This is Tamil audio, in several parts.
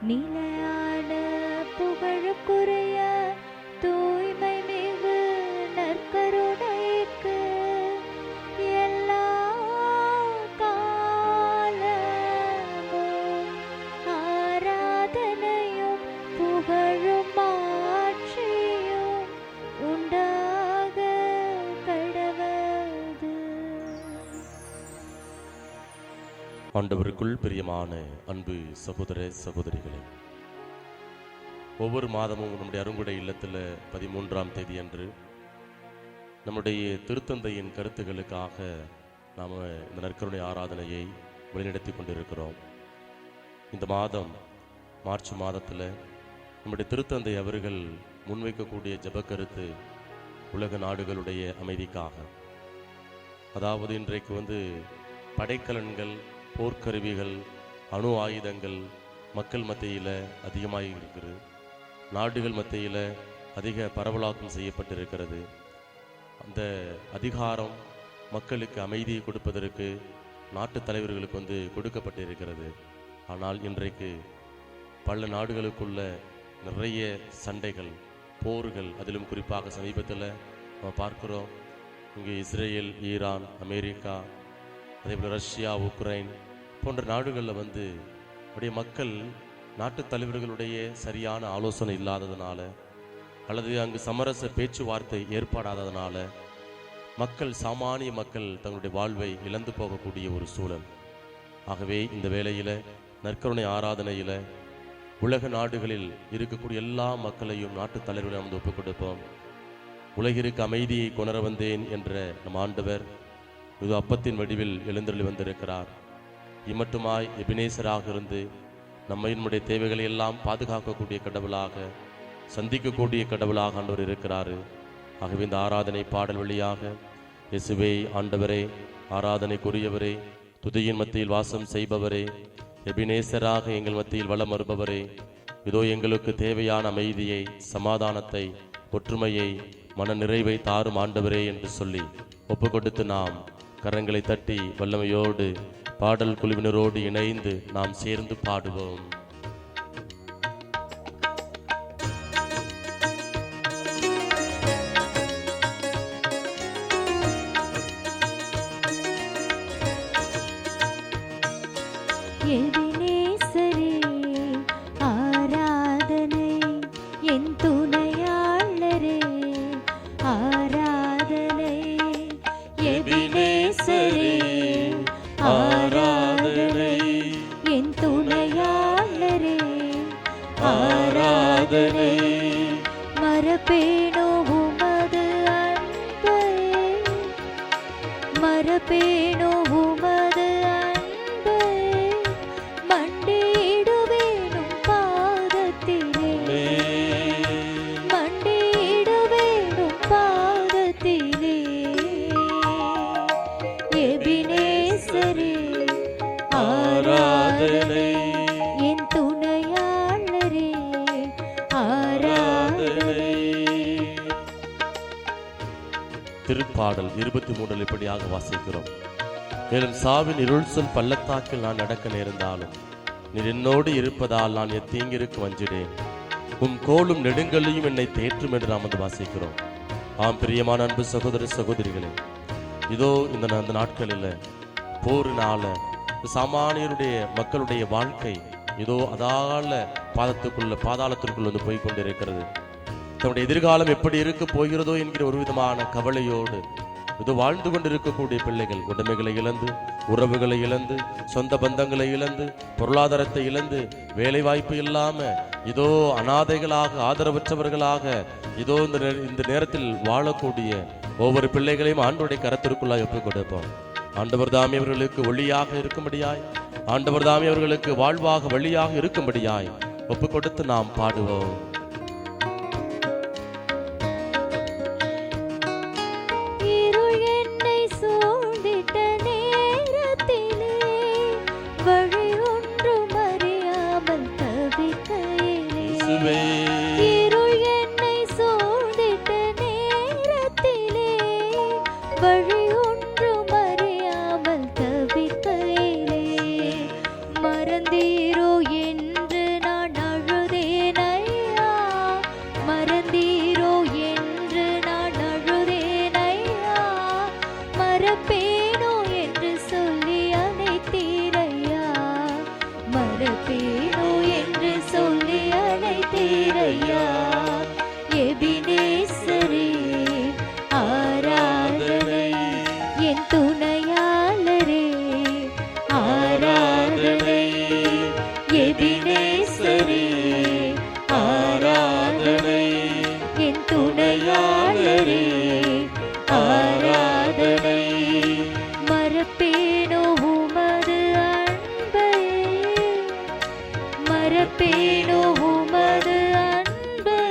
நிலையான புகழுக்குரிய தூய்மை மிகு நற்கருணைக்கு எல்லா காலமும் ஆராதனையும் புகழும் மாட்சியும் உண்டாக கடவது. ஆண்டவருக்குள் பிரியமான அன்பு சகோதர சகோதரிகளே, ஒவ்வொரு மாதமும் நம்முடைய அருங்குடை இல்லத்தில் 13ஆம் தேதி அன்று நம்முடைய திருத்தந்தையின் கருத்துக்களுக்காக நாம் இந்த நற்கருணை ஆராதனையை வழிநடத்தி கொண்டிருக்கிறோம். இந்த மாதம் மார்ச் மாதத்தில் நம்முடைய திருத்தந்தை அவர்கள் முன்வைக்கக்கூடிய ஜெபக்கருத்து உலக நாடுகளுடைய அமைதிக்காக. அதாவது இன்றைக்கு படைக்கலன்கள், போர்க்கருவிகள், அணு ஆயுதங்கள் மக்கள் மத்தியில் அதிகமாக இருக்கிறது. நாடுகள் மத்தியில் அதிக பரவலாக்கம் செய்யப்பட்டிருக்கிறது. அந்த அதிகாரம் மக்களுக்கு அமைதியை கொடுப்பதற்கு நாட்டு தலைவர்களுக்கு கொடுக்கப்பட்டிருக்கிறது. ஆனால் இன்றைக்கு பல நாடுகளுக்குள்ள நிறைய சண்டைகள், போர்கள், அதிலும் குறிப்பாக சமீபத்தில் நம்ம பார்க்குறோம். இங்கே இஸ்ரேல், ஈரான், அமெரிக்கா, அதேபோல் ரஷ்யா, உக்ரைன் போன்ற நாடுகளில் அப்படியே மக்கள் நாட்டு தலைவர்களுடைய சரியான ஆலோசனை இல்லாததுனால அல்லது அங்கு சமரச பேச்சுவார்த்தை ஏற்படாததுனால சாமானிய மக்கள் தங்களுடைய வாழ்வை இழந்து போகக்கூடிய ஒரு சூழல். ஆகவே இந்த வேளையில் நற்கருணை ஆராதனையில் உலக நாடுகளில் இருக்கக்கூடிய எல்லா மக்களையும் நாட்டு தலைவர்களையும் ஒப்புக் கொடுப்போம். உலகிற்கு அமைதியை கொணர வந்தேன் என்ற நம் ஆண்டவர் இது அப்பத்தின் வடிவில் எழுந்தருளி வந்திருக்கிறார். இம்மட்டுமாய் எபினேசராக இருந்து நம்முடைய தேவைகளை எல்லாம் பாதுகாக்கக்கூடிய கடவுளாக, சந்திக்கக்கூடிய கடவுளாக ஆண்டவர் இருக்கிறாரு. ஆகவே இந்த ஆராதனை பாடல் வழியாக இயேசுவே ஆண்டவரே, ஆராதனைக்குரியவரே, துதியின் மத்தியில் வாசம் செய்பவரே, எபினேசராக எங்கள் மத்தியில் வளம் வருபவரே, இதோ எங்களுக்கு தேவையான அமைதியை, சமாதானத்தை, ஒற்றுமையை, மன நிறைவை தாரும் ஆண்டவரே என்று சொல்லி ஒப்பு கொடுத்து நாம் கரங்களை தட்டி வல்லமையோடு பாடல் குழுவினரோடு இணைந்து நாம் சேர்ந்து பாடுவோம். எபினேசரே ஆராதனை, என் துணையாளரே ஆராதனை. எபினேசரே ஆராதனை, என் துணையாளரே ஆராதனை. மரபேணோ உமது அன்பை, மரபேணோ உமது அன்பை, மண்டியிடுவேனும் பாதத்திலே, மண்டியிடுவேனும் பாதத்திலே. எபினேசரே ஆராதனை, என் துணையாளரே ஆராதனை. திருப்பாடல் 23 இப்படியாக வாசிக்கிறோம். மேலும் சாவின் இருள் சொல் பள்ளத்தாக்கில் நான் நடக்க நேர்ந்தாலும் நீர் என்னோடு இருப்பதால் நான் எத்தீங்கிற்கு வஞ்சிடேன். உம் கோலும் நெடுங்கல்லையும் என்னை தேற்றும் என்று நாம் வாசிக்கிறோம். ஆம் பிரியமான அன்பு சகோதர சகோதரிகளே, இதோ இந்த நாட்களில் போரினால சாமானியருடைய மக்களுடைய வாழ்க்கை இதோ அதால பாதாளத்திற்குள் போய் கொண்டிருக்கிறது. தன்னுடைய எதிர்காலம் எப்படி இருக்க போகிறதோ என்கிற ஒரு விதமான கவலையோடு இதோ வாழ்ந்து கொண்டிருக்கக்கூடிய பிள்ளைகள் உடைமைகளை இழந்து, உறவுகளை இழந்து, சொந்த பந்தங்களை இழந்து, பொருளாதாரத்தை இழந்து, வேலை வாய்ப்பு இல்லாம இதோ அனாதைகளாக, ஆதரவற்றவர்களாக இதோ இந்த நேரத்தில் வாழக்கூடிய ஒவ்வொரு பிள்ளைகளையும் ஆண்டவருடைய கரத்திற்குள்ளாய் ஒப்புக் கொடுப்போம். ஆண்டவர் தாமே அவர்களுக்கு ஒளியாக இருக்கும்படியாய், ஆண்டவர் தாமே அவர்களுக்கு வாழ்வாக வழியாக இருக்கும்படியாய் ஒப்புக் கொடுத்து நாம் பாடுவோம். மறந்தீரோ என்று நான் எபினேசரே ஆராதனை, என் துணையாளரே ஆராதனை. மறப்பேனோ உமது அன்பை, மறப்பேனோ உமது அன்பை,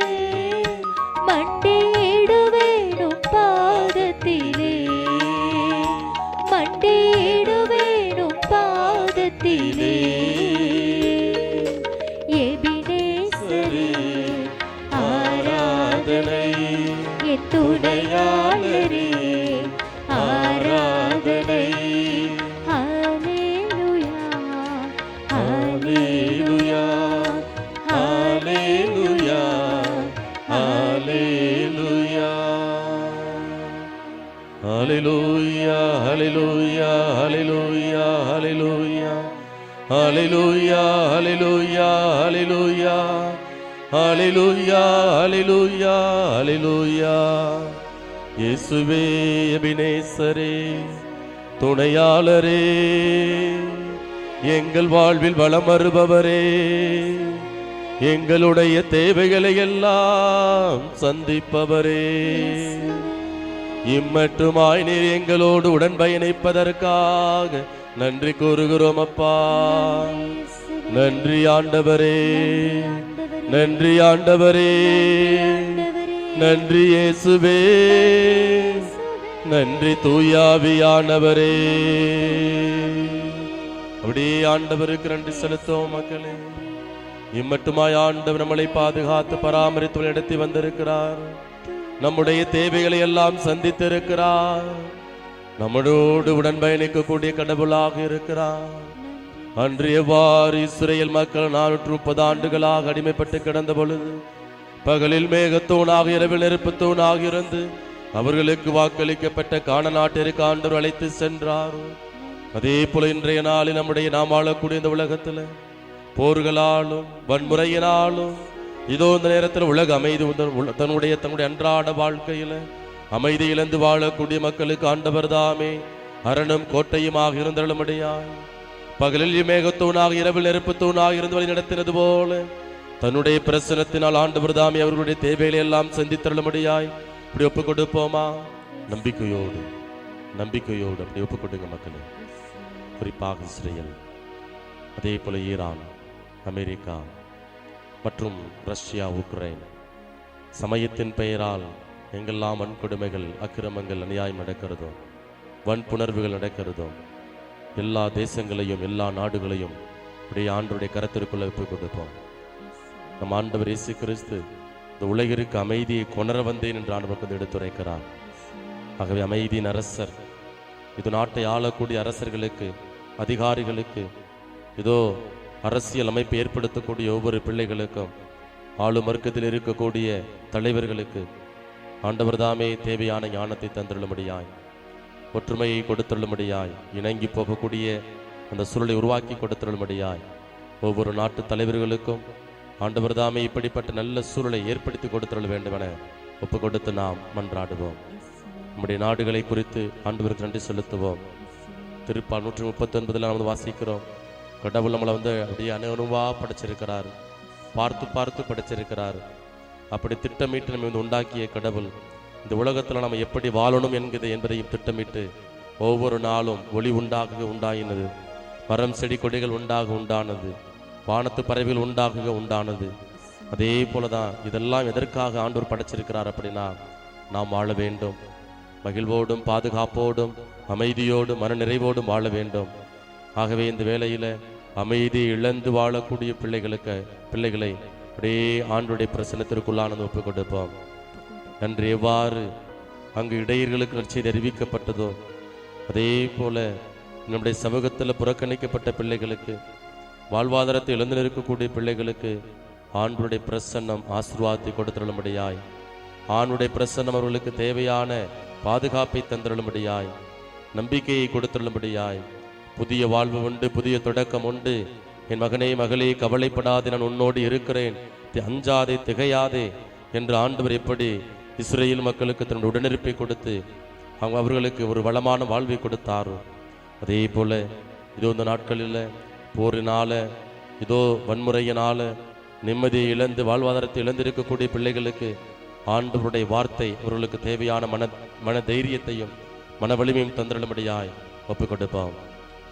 மண்டியிடுவேனும் பாதத்திலே, மண்டியிடுவேனும் பாதத்திலே. எபினேசரே ஆராதனை, என் துணையாளரே ஆராதனை. ஹல்லேலூயா ஹல்லேலூயா ஹல்லேலூயா ஹல்லேலூயா ஹல்லேலூயா ஹல்லேலூயா ஹல்லேலூயா ஹல்லேலூயா ஹல்லேலூயா ஹல்லேலூயா ஹல்லேலூயா ஹல்லேலூயா ஹல்லேலூயா ஹல்லேலூயா. இயேசுவே எபினேசரே துணையாளரே, எங்கள் வாழ்வில் வளம் வருபவரே, எங்களுடைய தேவைகளை எல்லாம் சந்திப்பவரே, இம்மட்டுமாய் நீர் எங்களோடு உடன் பயணிப்பதற்காக நன்றி கூறுகிறோம் அப்பா. நன்றி ஆண்டவரே, நன்றி ஆண்டவரே, நன்றி இயேசுவே, நன்றி தூயாவியானவரே. அப்படியே ஆண்டவருக்கு நன்றி செலுத்துவோம் மக்களே. இம்மட்டுமாய் ஆண்டவர் நம்மளை பாதுகாத்து பராமரித்து நடத்தி வந்திருக்கிறார். நம்முடைய தேவைகளை எல்லாம் சந்தித்திருக்கிறார். நம்மளோடு உடன் பயணிக்கக்கூடிய கடவுளாக இருக்கிறார். அன்று எவ்வாறு இஸ்ரேல் மக்கள் 430 ஆண்டுகளாக அடிமைப்பட்டு கிடந்த பொழுது பகலில் மேகத்தூணாக இரவில் நெருப்புத்தூணாக இருந்து அவர்களுக்கு வாக்களிக்கப்பட்ட கான நாட்டிற்கு ஆண்டவர் அழைத்து சென்றார். அதே போல இன்றைய நாளில் நாம் வாழக்கூடிய இந்த உலகத்தில் போர்களாலும் வன்முறையினாலும் இதோ இந்த நேரத்தில் உலக அமைதி தன்னுடைய அன்றாட வாழ்க்கையில அமைதி இழந்து வாழக்கூடிய மக்களுக்கு ஆண்டவர் தாமே அரணும் கோட்டையுமாக இருந்தருளும்படியாய், பகலில் மேகத்தூணாக இரவில் நெருப்புத்தூணாக இருந்து வழி நடத்தினது போல தன்னுடைய பிரசனத்தினால் ஆண்டவர் தாமே அவர்களுடைய தேவைகளை எல்லாம் சந்தித்தருளும்படியாய் இப்படி ஒப்புக் கொடுப்போமா? நம்பிக்கையோடு நம்பிக்கையோடு அப்படி ஒப்புக் கொடுங்க மக்களே. குறிப்பாக இஸ்ரேல், அதே போல ஈரான், அமெரிக்கா மற்றும் ரஷ்யா, உக்ரைன் சமயத்தின் பெயரால் எங்கெல்லாம் வன்கொடுமைகள், அக்கிரமங்கள், அநியாயம் நடக்கிறதோ, வன்புணர்வுகள் நடக்கிறதோ, எல்லா தேசங்களையும் எல்லா நாடுகளையும் அப்படியே ஆண்டவருடைய கரத்திற்குள்ள ஒப்புக் கொடுப்போம். நம் ஆண்டவர் இயேசு கிறிஸ்து இந்த உலகிற்கு அமைதியை கொணர வந்தேன் என்று ஆண்டவர் எடுத்துரைக்கிறார். ஆகவே அமைதியின் அரசர், இது நாட்டை ஆளக்கூடிய அரசர்களுக்கு, அதிகாரிகளுக்கு, இதோ அரசியல் அமைப்பை ஏற்படுத்தக்கூடிய ஒவ்வொரு பிள்ளைகளுக்கும், ஆளும் வர்க்கத்தில் இருக்கக்கூடிய தலைவர்களுக்கு ஆண்டவர் தாமே தேவையான ஞானத்தை தந்துள்ளபடியாய், ஒற்றுமையை கொடுத்துள்ளபடியாய், இணங்கி போகக்கூடிய அந்த சூழலை உருவாக்கி கொடுத்துள்ளபடியாய் ஒவ்வொரு நாட்டு தலைவர்களுக்கும் ஆண்டவர் தாமே இப்படிப்பட்ட நல்ல சூழலை ஏற்படுத்தி கொடுத்துள்ள வேண்டுமென ஒப்பு கொடுத்து நாம் மன்றாடுவோம். நம்முடைய நாடுகளை குறித்து ஆண்டவருக்கு நன்றி செலுத்துவோம். திருப்பால் 139 நாம் வாசிக்கிறோம், கடவுள் நம்மளை அப்படியே அணுவா படைச்சிருக்கிறார், பார்த்து பார்த்து படைச்சிருக்கிறார். அப்படி திட்டமிட்டு நம்ம உண்டாக்கிய கடவுள் இந்த உலகத்தில் நம்ம எப்படி வாழணும் என்பதையும் திட்டமிட்டு ஒவ்வொரு நாளும் ஒளி உண்டாயினது, மரம் செடி கொடிகள் உண்டானது, வானத்து பறவைகள் உண்டானது. அதே போலதான் இதெல்லாம் எதற்காக ஆண்டவர் படைச்சிருக்கிறார் அப்படின்னா நாம் வாழ வேண்டும், மகிழ்வோடும் பாதுகாப்போடும் அமைதியோடும் மன நிறைவோடும் வாழ வேண்டும். ஆகவே இந்த வேளையில அமைதியை இழந்து வாழக்கூடிய பிள்ளைகளை அப்படியே ஆண்டவருடைய பிரசன்னத்திற்குள்ளானது ஒப்புக் கொடுப்போம். அன்று எவ்வாறு அங்கு இடையர்களுக்கு நற்செய்தி அறிவிக்கப்பட்டதோ அதே போல நம்முடைய சமூகத்தில் புறக்கணிக்கப்பட்ட பிள்ளைகளுக்கு, வாழ்வாதாரத்தை இழந்து நிற்கக்கூடிய பிள்ளைகளுக்கு ஆண்டவருடைய பிரசன்னம் ஆசீர்வாதத்தை கொடுத்துள்ளபடியாய், ஆண்டவருடைய பிரசன்னம் அவர்களுக்கு தேவையான பாதுகாப்பை தந்துள்ளபடியாய், நம்பிக்கையை கொடுத்துள்ளபடியாய், புதிய வாழ்வு உண்டு, புதிய தொடக்கம் உண்டு, என் மகனே மகளே கவலைப்படாதே, நான் உன்னோடு இருக்கிறேன், அஞ்சாதே திகையாதே என்று ஆண்டவர் எப்படி இஸ்ரேல் மக்களுக்கு தன்னுடைய உடனிருப்பை கொடுத்து அவர்களுக்கு ஒரு வளமான வாழ்வை கொடுத்தாரோ அதே போல இதோ இந்த நாட்களில் போரினால இதோ வன்முறையினால நிம்மதியை இழந்து வாழ்வாதாரத்தை இழந்திருக்கக்கூடிய பிள்ளைகளுக்கு ஆண்டவருடைய வார்த்தை அவர்களுக்கு தேவையான மன தைரியத்தையும் மன வலிமையும் தந்திரும்படியாய் ஒப்புக் கொடுப்போம்.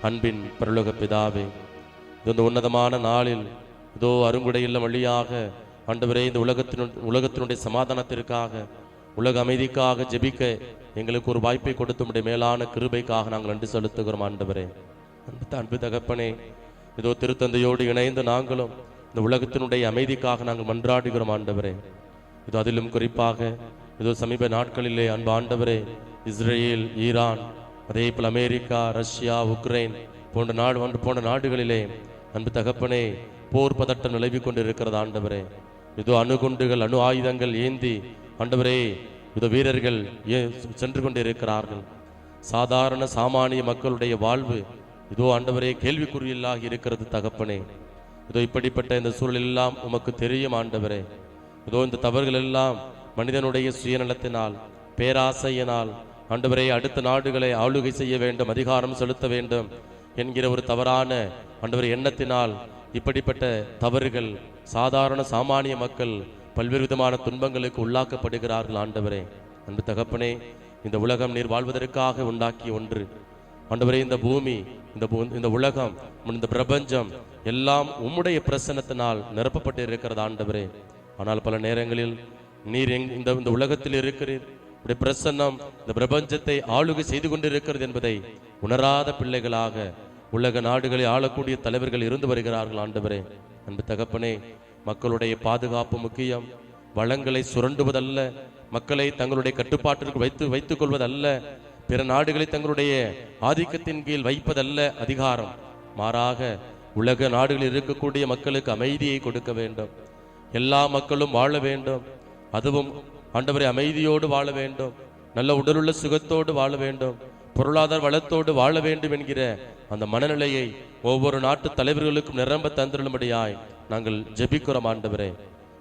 அன்பின் பரலோக பிதாவே, இந்த உன்னதமான நாளில் இதோ அருங்குடை இல்லம் வழியாக ஆண்டவரே இந்த உலகத்தினுடைய சமாதானத்திற்காக உலக அமைதிக்காக ஜெபிக்க எங்களுக்கு ஒரு வாய்ப்பை கொடுத்து உடைய மேலான கிருபைக்காக நாங்கள் நன்றி செலுத்துகிறோம். ஆண்டவரே, அன்பு தகப்பனே, இதோ திருத்தந்தையோடு இணைந்து நாங்களும் இந்த உலகத்தினுடைய அமைதிக்காக நாங்கள் மன்றாடுகிறோம். ஆண்டவரே, இது அதிலும் குறிப்பாக இதோ சமீப நாட்களிலே அன்பு ஆண்டவரே, இஸ்ரேல், ஈரான், அதே போல் அமெரிக்கா, ரஷ்யா, உக்ரைன் போன்ற நாடுகளிலே அன்பு தகப்பனே போர் பதட்டம் நிலவி கொண்டு இருக்கிறது. ஆண்டவரே, இதோ அணுகுண்டுகள் அணு ஆயுதங்கள் ஏந்தி ஆண்டவரே இதோ வீரர்கள் சென்று கொண்டு இருக்கிறார்கள். சாதாரண சாமானிய மக்களுடைய வாழ்வு இதோ ஆண்டவரே கேள்விக்குறியில்லாக இருக்கிறது. தகப்பனே, இதோ இப்படிப்பட்ட இந்த சூழல் எல்லாம் உமக்கு தெரியும். ஆண்டவரே, இதோ இந்த தவறுகள் எல்லாம் மனிதனுடைய சுயநலத்தினால் பேராசையினால் ஆண்டவரே அடுத்த நாடுகளை ஆளுகை செய்ய வேண்டும், அதிகாரம் செலுத்த வேண்டும் என்கிற ஒரு தவறான ஆண்டவரே எண்ணத்தினால் இப்படிப்பட்ட தவறுகள் சாதாரண சாமானிய மக்கள் பல்வேறு விதமான துன்பங்களுக்கு உள்ளாக்கப்படுகிறார்கள். ஆண்டவரே, அன்பு தகப்பனே, இந்த உலகம் நீர் வாழ்வதற்காக உண்டாக்கிய ஒன்று. ஆண்டவரே, இந்த பூமி, இந்த உலகம், இந்த பிரபஞ்சம் எல்லாம் உம்முடைய பிரசன்னத்தினால் நிரப்பப்பட்டு இருக்கிறது. ஆண்டவரே, ஆனால் பல நேரங்களில் நீர் இந்த உலகத்தில் இருக்கிறீர், உடைய பிரசன்னம் இந்த பிரபஞ்சத்தை ஆளுகை செய்து கொண்டிருக்கிறது என்பதை உணராத பிள்ளைகளாக உலக நாடுகளை ஆளக்கூடிய தலைவர்கள் இருந்து வருகிறார்கள். ஆண்டவரே, அன்பு தகப்பனே, மக்களுடைய பாதுகாப்பு முக்கியம். வளங்களை சுரண்டுவதல்ல, மக்களை தங்களுடைய கட்டுப்பாட்டிற்கு வைத்துக் கொள்வதல்ல, பிற நாடுகளை தங்களுடைய ஆதிக்கத்தின் கீழ் வைப்பதல்ல அதிகாரம். மாறாக உலக நாடுகளில் இருக்கக்கூடிய மக்களுக்கு அமைதியை கொடுக்க வேண்டும். எல்லா மக்களும் வாழ வேண்டும். அதுவும் ஆண்டவரை அமைதியோடு வாழ வேண்டும், நல்ல உடலுள்ள சுகத்தோடு வாழ வேண்டும், பொருளாதார வளத்தோடு வாழ வேண்டும் என்கிற அந்த மனநிலையை ஒவ்வொரு நாட்டு தலைவர்களுக்கும் நிரம்ப தந்திரும்படியாய் நாங்கள் ஜெபிக்கிறோம். ஆண்டவரே,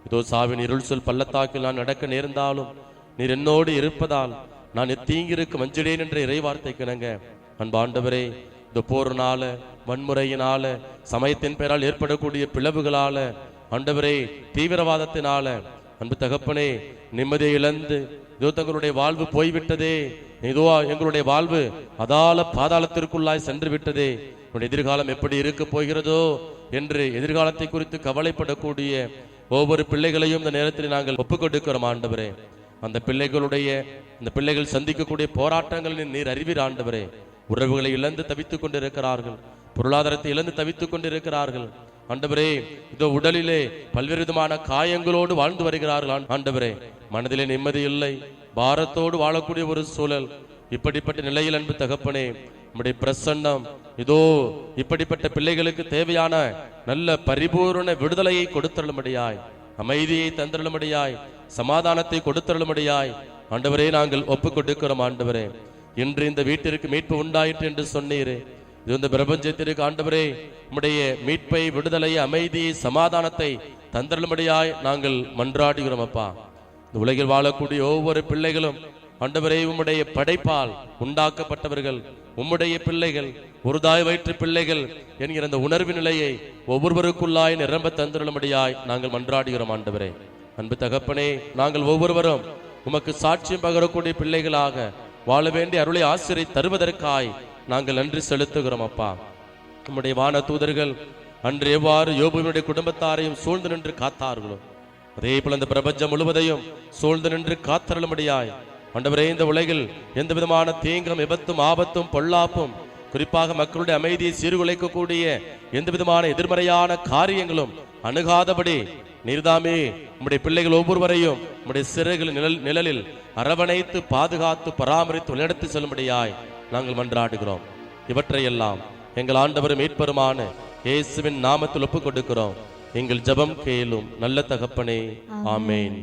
இதோ சாவின் இருள் சொல் பள்ளத்தாக்கில் நான் நடக்க நேர்ந்தாலும் நீர் என்னோடு இருப்பதால் நான் தீங்கிற்கு மஞ்சிடேன் என்ற இறைவார்த்தைக்கு இணங்க அன்பு ஆண்டவரே, இந்த போர்னால, வன்முறையினால, சமயத்தின் பெயரால் ஏற்படக்கூடிய பிளவுகளால, ஆண்டவரே தீவிரவாதத்தினால அன்பு தகப்பனே நிம்மதியை இழந்து இதோ தங்களுடைய வாழ்வு போய்விட்டதே, இதோ எங்களுடைய வாழ்வு பாதாளத்திற்குள்ளாய் சென்று விட்டதே, எதிர்காலம் எப்படி இருக்க போகிறதோ என்று எதிர்காலத்தை குறித்து கவலைப்படக்கூடிய ஒவ்வொரு பிள்ளைகளையும் இந்த நேரத்தில் நாங்கள் ஒப்புக் கொடுக்கிறோம். ஆண்டவரே, அந்த பிள்ளைகள் சந்திக்கக்கூடிய போராட்டங்களின் நீர் அறிவீர். ஆண்டவரே, உறவுகளை இழந்து தவித்துக் கொண்டிருக்கிறார்கள், பொருளாதாரத்தை இழந்து தவித்துக் கொண்டிருக்கிறார்கள். ஆண்டவரே, இதோ உடலிலே பல்வேறு விதமான காயங்களோடு வாழ்ந்து வருகிறார்கள். ஆண்டவரே, மனதிலே நிம்மதி இல்லை, பாரத்தோடு வாழக்கூடிய ஒரு சூழல். இப்படிப்பட்ட நிலையில் அன்பு தகப்பனே, நம்முடைய பிரசன்னம் இதோ இப்படிப்பட்ட பிள்ளைகளுக்கு தேவையான நல்ல பரிபூர்ண விடுதலையை கொடுத்தருளும்படியாய், அமைதியை தந்திருளும்படியாய், சமாதானத்தை கொடுத்தருளும்படியாய் ஆண்டவரே நாங்கள் ஒப்புக் கொடுக்கிறோம். ஆண்டவரே, இன்று இந்த வீட்டிற்கு மீட்பு உண்டாயிற்று என்று சொன்னீரே, இது இந்த பிரபஞ்சத்திற்கு ஆண்டவரே உம்முடைய மீட்பை, விடுதலை, அமைதியை, சமாதானத்தை தந்திருளும்படியாய் நாங்கள் மன்றாடுகிறோம். அப்பா, இந்த உலகில் வாழக்கூடிய ஒவ்வொரு பிள்ளைகளும் ஆண்டவரே உம்முடைய படைப்பால் உண்டாக்கப்பட்டவர்கள், உம்முடைய பிள்ளைகள், ஒரு தாய் வயிற்று பிள்ளைகள் என்கிற அந்த உணர்வு நிலையை ஒவ்வொருவருக்குள்ளாய் நிரம்ப தந்திருளும்படியாய் நாங்கள் மன்றாடுகிறோம். ஆண்டவரே, அன்பு தகப்பனே, நாங்கள் ஒவ்வொருவரும் உமக்கு சாட்சியம் பகரக்கூடிய பிள்ளைகளாக வாழ வேண்டிய அருளை ஆசிரியை தருவதற்காய் நாங்கள் நன்றி செலுத்துகிறோம். அப்பா, நம்முடைய வான தூதர்கள் அன்று எவ்வாறு யோபுவினுடைய குடும்பத்தாரையும் சூழ்ந்து நின்று காத்தார்களோ, அதே போல இந்த பிரபஞ்சம் முழுவதையும் சூழ்ந்து நின்று காத்தருளும்படியாய் ஆண்டவரே, இந்த உலகில் எந்த விதமான தீங்கும், விபத்தும், ஆபத்தும், பொல்லாப்பும், குறிப்பாக மக்களுடைய அமைதியை சீர்குலைக்கக்கூடிய எந்த விதமான எதிர்மறையான காரியங்களும் அணுகாதபடி நீர்தாமே நம்முடைய பிள்ளைகள் ஒவ்வொருவரையும் நம்முடைய சிறைகளின் நிழலில் அரவணைத்து பாதுகாத்து பராமரித்து வழிநடத்தி செல்லும்படியாய் நாங்கள் மன்றாடுகிறோம். இவற்றையெல்லாம் எங்கள் ஆண்டவர் மீட்பருமான இயேசுவின் நாமத்தில் ஒப்புக் கொடுக்கிறோம். எங்கள் ஜெபம் கேளும் நல்ல தகப்பனே, ஆமேன்.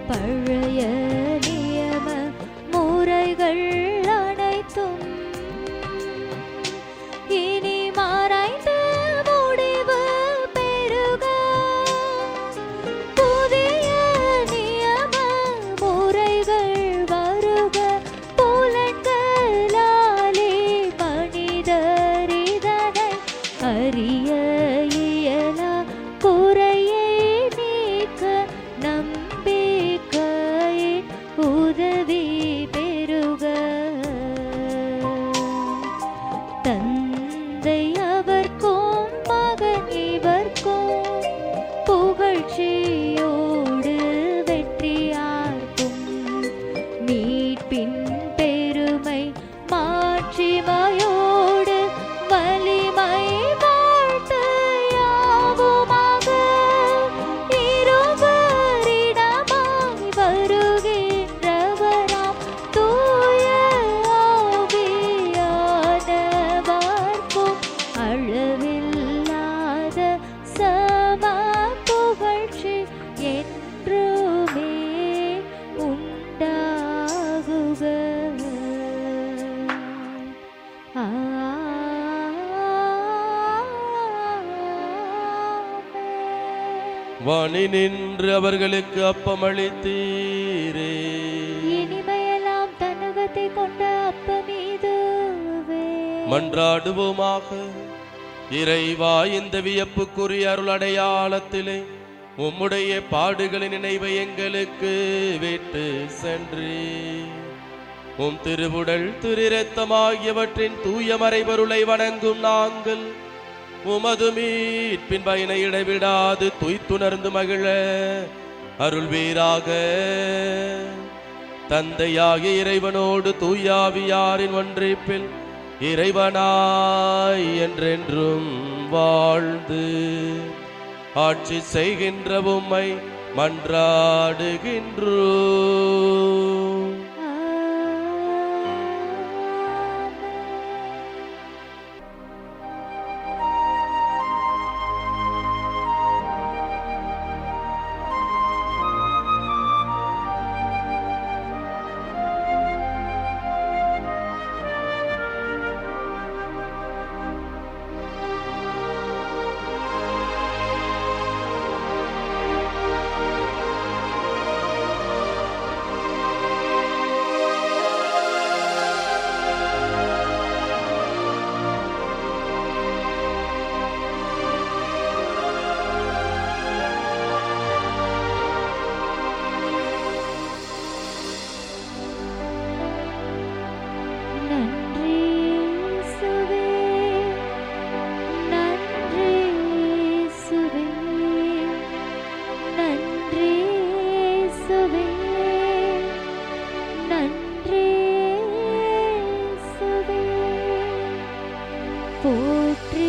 பழைய நியம முறைகள் அனைத்தும் அறிய இயலா குறையை நீக்க நம்பிக்கையின் உதவி பெருக தந்தை அவர்க்கும் மகன் இவர்க்கும் புகழ்ச்சியோடு வெற்றியார்க்கும் மீட்பின் பெருமை மாட்சிமையோடு வலிமை வாழ்த்து யாவுமாக இருவரிடமாய் வருகின்றவராம் தூய ஆவியானவர்க்கும் அளவில்லாத சம புகழ்ச்சி என்றுமே உண்டாகுக. வாணி நின்று அவர்களுக்கு அப்பமளித்தீரே. இனிமையெல்லாம் தன்னகத்தை கொண்ட அப்பமீதுவே. மன்றாடுவோமாக. இறைவா, இந்த வியப்புக்குரிய அருள் அடையாளத்திலே உம்முடைய பாடுகளின் நினைவை எங்களுக்கு விட்டு சென்றே உம் திருவுடல் திருரத்தமாகியவற்றின் தூய மறைபொருளை வணங்கும் நாங்கள் உமது மீட்பின் பயனை இடைவிடாது துய்த்துணர்ந்து மகிழ அருள்வீராக. தந்தையாகிய இறைவனோடு தூயாவியாரின் ஒன்றிப்பில் இறைவனாய் என்றென்றும் வாழ்ந்து ஆட்சி செய்கின்ற உம்மை மன்றாடுகின்றோம். போற்றி